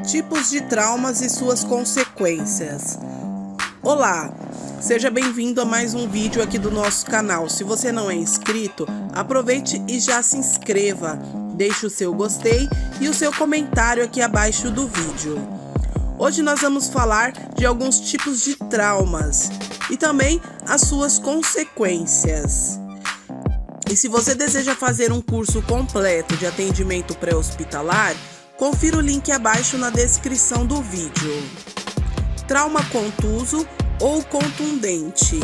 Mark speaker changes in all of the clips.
Speaker 1: Tipos de traumas e suas consequências. Olá, seja bem-vindo a mais um vídeo aqui do nosso canal. Se você não é inscrito, aproveite e já se inscreva. Deixe o seu gostei e o seu comentário aqui abaixo do vídeo. Hoje nós vamos falar de alguns tipos de traumas e também as suas consequências. E se você deseja fazer um curso completo de atendimento pré-hospitalar, confira o link abaixo na descrição do vídeo. Trauma contuso ou contundente.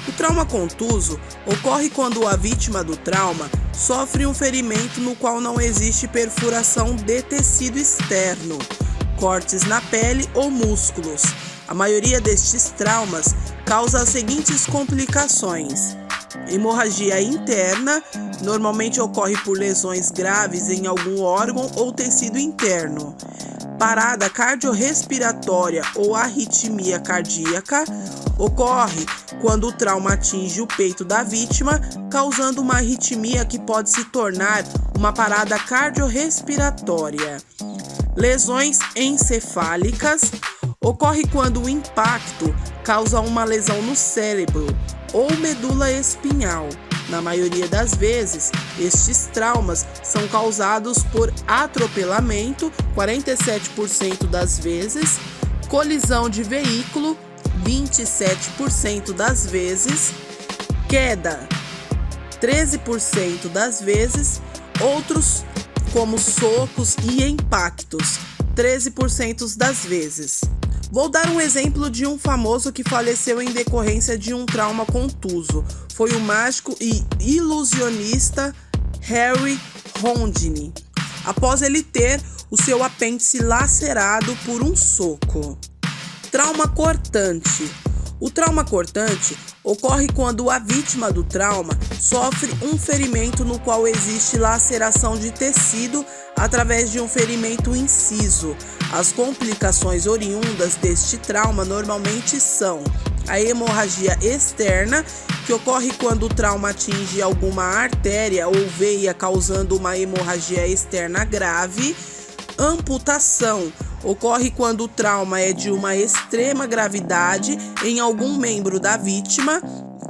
Speaker 1: O trauma contuso ocorre quando a vítima do trauma sofre um ferimento no qual não existe perfuração de tecido externo, cortes na pele ou músculos. A maioria destes traumas causa as seguintes complicações: hemorragia interna, normalmente ocorre por lesões graves em algum órgão ou tecido interno. Parada cardiorrespiratória ou arritmia cardíaca, ocorre quando o trauma atinge o peito da vítima, causando uma arritmia que pode se tornar uma parada cardiorrespiratória. Lesões encefálicas, ocorre quando o impacto causa uma lesão no cérebro ou medula espinhal. Na maioria das vezes, estes traumas são causados por atropelamento, 47% das vezes, colisão de veículo, 27% das vezes, queda, 13% das vezes, outros como socos e impactos, 13% das vezes. Vou dar um exemplo de um famoso que faleceu em decorrência de um trauma contuso. Foi o mágico e ilusionista Harry Houdini, após ele ter o seu apêndice lacerado por um soco. Trauma cortante. O trauma cortante ocorre quando a vítima do trauma sofre um ferimento no qual existe laceração de tecido através de um ferimento inciso. As complicações oriundas deste trauma normalmente são a hemorragia externa, que ocorre quando o trauma atinge alguma artéria ou veia, causando uma hemorragia externa grave. Amputação. Ocorre quando o trauma é de uma extrema gravidade em algum membro da vítima.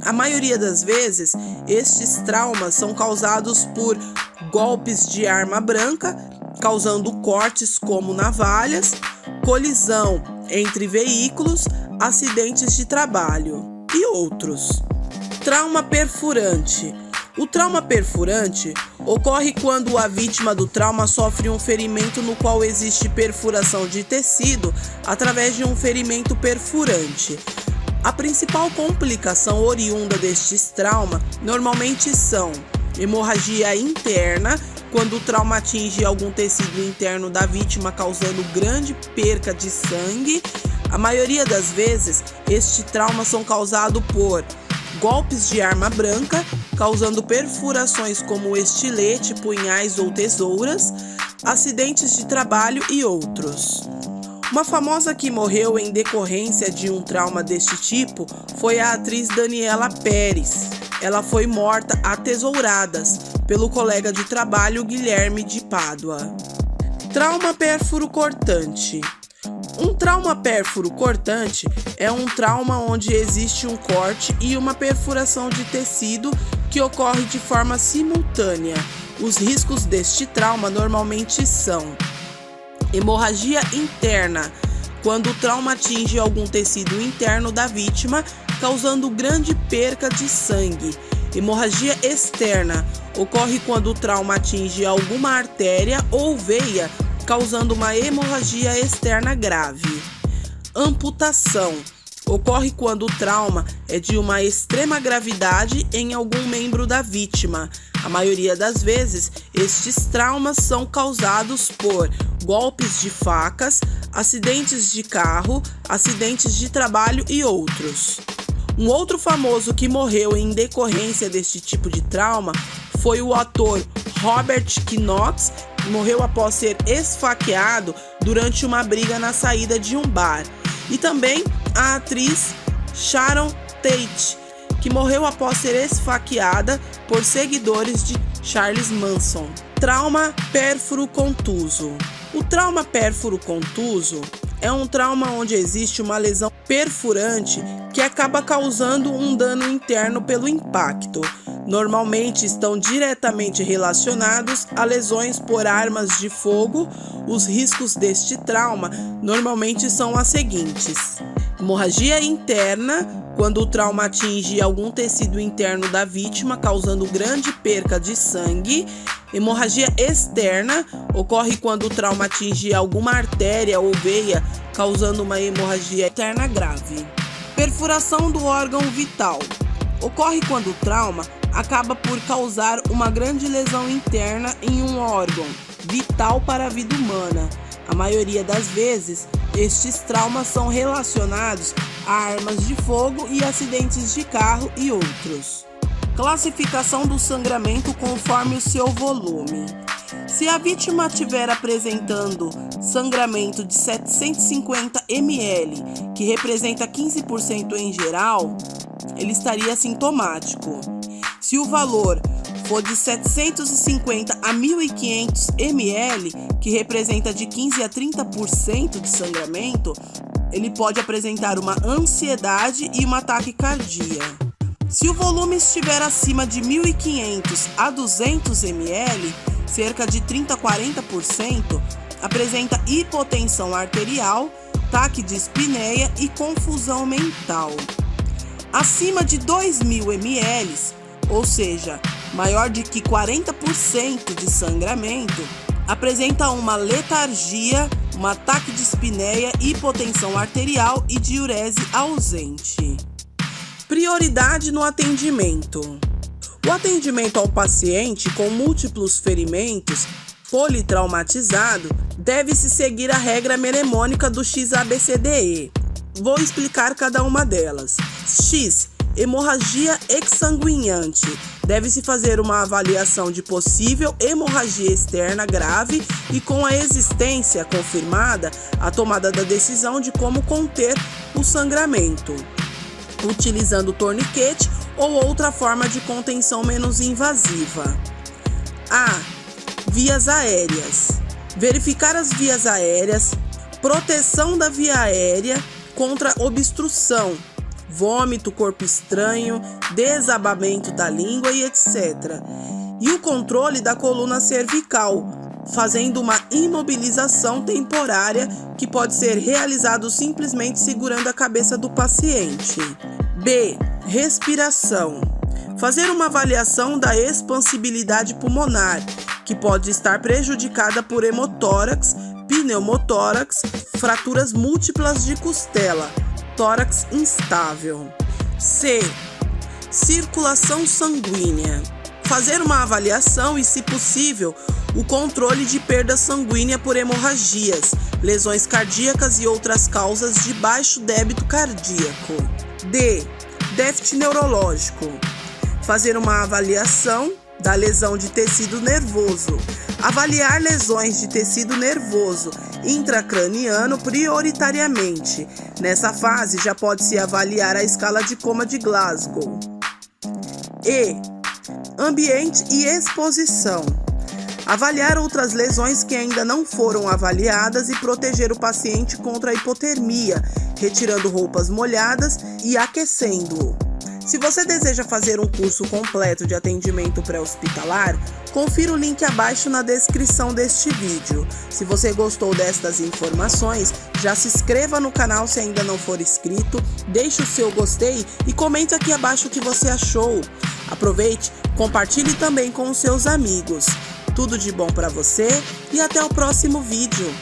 Speaker 1: A maioria das vezes, estes traumas são causados por golpes de arma branca, causando cortes como navalhas, colisão entre veículos, acidentes de trabalho e outros. Trauma perfurante. O trauma perfurante ocorre quando a vítima do trauma sofre um ferimento no qual existe perfuração de tecido através de um ferimento perfurante. A principal complicação oriunda destes traumas normalmente são hemorragia interna, quando o trauma atinge algum tecido interno da vítima, causando grande perca de sangue. A maioria das vezes, estes traumas são causados por golpes de arma branca, causando perfurações como estilete, punhais ou tesouras, acidentes de trabalho e outros. Uma famosa que morreu em decorrência de um trauma deste tipo foi a atriz Daniela Pérez. Ela foi morta a tesouradas pelo colega de trabalho Guilherme de Pádua. Trauma pérfuro cortante. Um trauma pérfuro cortante é um trauma onde existe um corte e uma perfuração de tecido que ocorre de forma simultânea. Os riscos deste trauma normalmente são hemorragia interna, quando o trauma atinge algum tecido interno da vítima, causando grande perca de sangue. Hemorragia externa ocorre quando o trauma atinge alguma artéria ou veia, causando uma hemorragia externa grave. Amputação ocorre quando o trauma é de uma extrema gravidade em algum membro da vítima. A maioria das vezes, estes traumas são causados por golpes de facas, acidentes de carro, acidentes de trabalho e outros. Um outro famoso que morreu em decorrência deste tipo de trauma foi o ator Robert Knox, que morreu após ser esfaqueado durante uma briga na saída de um bar. E também a atriz Sharon Tate, que morreu após ser esfaqueada por seguidores de Charles Manson. Trauma pérfuro contuso. O trauma pérfuro-contuso é um trauma onde existe uma lesão perfurante que acaba causando um dano interno pelo impacto. Normalmente estão diretamente relacionados a lesões por armas de fogo. Os riscos deste trauma normalmente são as seguintes: hemorragia interna, quando o trauma atinge algum tecido interno da vítima, causando grande perca de sangue. Hemorragia externa ocorre quando o trauma atinge alguma artéria ou veia, causando uma hemorragia externa grave. Perfuração do órgão vital ocorre quando o trauma acaba por causar uma grande lesão interna em um órgão vital para a vida humana. A maioria das vezes, estes traumas são relacionados a armas de fogo e acidentes de carro e outros. Classificação do sangramento conforme o seu volume. Se a vítima estiver apresentando sangramento de 750 ml, que representa 15% em geral, ele estaria sintomático. Se o valor for de 750 a 1.500 ml, que representa de 15 a 30% de sangramento, ele pode apresentar uma ansiedade e uma taquicardia. Se o volume estiver acima de 1.500 a 200 ml, cerca de 30 a 40%, apresenta hipotensão arterial, taquidispneia e confusão mental. Acima de 2.000 ml, ou seja, maior de que 40% de sangramento, apresenta uma letargia, uma taquidispneia, hipotensão arterial e diurese ausente. Prioridade no atendimento. O atendimento ao paciente com múltiplos ferimentos politraumatizado deve-se seguir a regra mnemônica do XABCDE. Vou explicar cada uma delas. X. Hemorragia exsanguinante. Deve-se fazer uma avaliação de possível hemorragia externa grave e, com a existência confirmada, a tomada da decisão de como conter o sangramento, utilizando torniquete ou outra forma de contenção menos invasiva. A. Vias aéreas. Verificar as vias aéreas, proteção da via aérea contra obstrução, vômito, corpo estranho, desabamento da língua e etc. E o controle da coluna cervical, fazendo uma imobilização temporária que pode ser realizado simplesmente segurando a cabeça do paciente. B. Respiração. Fazer uma avaliação da expansibilidade pulmonar, que pode estar prejudicada por hemotórax, pneumotórax, fraturas múltiplas de costela, tórax instável. C. Circulação sanguínea. Fazer uma avaliação e, se possível, o controle de perda sanguínea por hemorragias, lesões cardíacas e outras causas de baixo débito cardíaco. D. Déficit neurológico. Fazer uma avaliação da lesão de tecido nervoso. Avaliar lesões de tecido nervoso intracraniano prioritariamente. Nessa fase, já pode-se avaliar a escala de coma de Glasgow. E. Ambiente e exposição. Avaliar outras lesões que ainda não foram avaliadas e proteger o paciente contra a hipotermia, retirando roupas molhadas e aquecendo-o. Se você deseja fazer um curso completo de atendimento pré-hospitalar, confira o link abaixo na descrição deste vídeo. Se você gostou destas informações, já se inscreva no canal se ainda não for inscrito, deixe o seu gostei e comente aqui abaixo o que você achou. Aproveite, compartilhe também com os seus amigos. Tudo de bom para você e até o próximo vídeo.